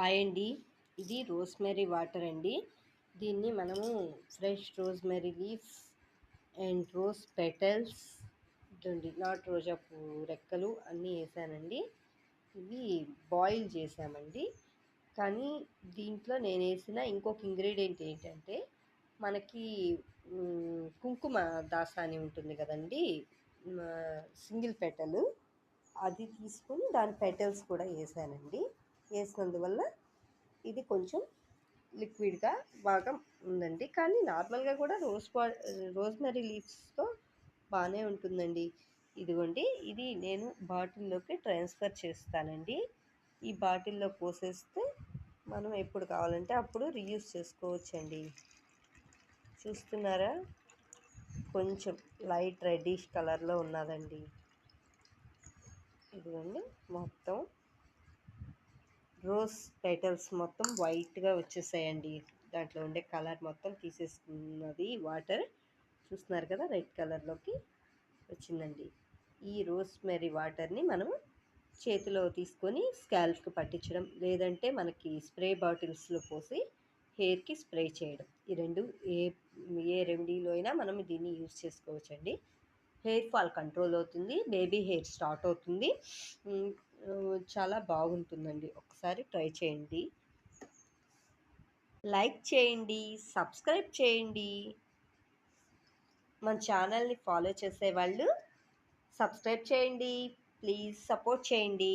Hi అండి. ఇది rosemary water అండి. దీన్ని మనము fresh rosemary leaves and rose petals ఇదండి నాటు రోజా పువ్వు రెక్కలు అన్నీ ఏసానండి. ఇవి బాయిల్ చేశామండి. కానీ దీంట్లో నేనేసిన ఇంకొక ఇంగ్రీడియెంట్ ఏంటంటే, మనకి కుంకుమ దాసాని ఉంటుంది కదండీ! సింగిల్ పెటలు అది తీసుకొని దాని పెటల్స్ కూడా ఏసానండి. ఏసినందువల్ల ఇది కొంచెం లిక్విడ్‌గా బాగా ఉందండి. కానీ నార్మల్‌గా కూడా రోజ్‌మెరీ లీవ్స్‌తో బానే ఉంటుందండి. ఇదిగోండి ఇది నేను బాటిల్‌లోకి ట్రాన్స్‌ఫర్ చేస్తానండి. ఈ బాటిల్‌లో పోసేస్తే మనం ఎప్పుడు కావాలంటే అప్పుడు రీయూజ్ చేసుకోవచ్చండి. చూస్తున్నారా? కొంచెం లైట్ రెడ్డిష్ కలర్‌లో ఉన్నాదండి. ఇదిగోండి మొత్తం రోజ్ పెటల్స్ మొత్తం వైట్‌గా వచ్చేసాయండి. దాంట్లో ఉండే కలర్ మొత్తం తీసేసుకున్నది వాటర్. చూస్తున్నారు కదా! రెడ్ కలర్‌లోకి వచ్చిందండి. ఈ రోస్‌మెరీ వాటర్‌ని మనం చేతిలో తీసుకొని స్కాల్ప్‌కి పట్టించడం, లేదంటే మనకి స్ప్రే బాటిల్స్‌లో పోసి హెయిర్‌కి స్ప్రే చేయడం. ఈ 2 ఏ ఏ రెమెడీలో అయినా మనం దీన్ని యూజ్ చేసుకోవచ్చండి. హెయిర్ ఫాల్ కంట్రోల్ అవుతుంది. బేబీ హెయిర్ స్టార్ట్ అవుతుంది. చాలా బాగుంటుందండి. ఒకసారి ట్రై చేయండి. లైక్ చేయండి, సబ్స్క్రైబ్ చేయండి. మన ఛానల్‌ని ఫాలో చేసేవాళ్ళు సబ్స్క్రైబ్ చేయండి. ప్లీజ్ సపోర్ట్ చేయండి.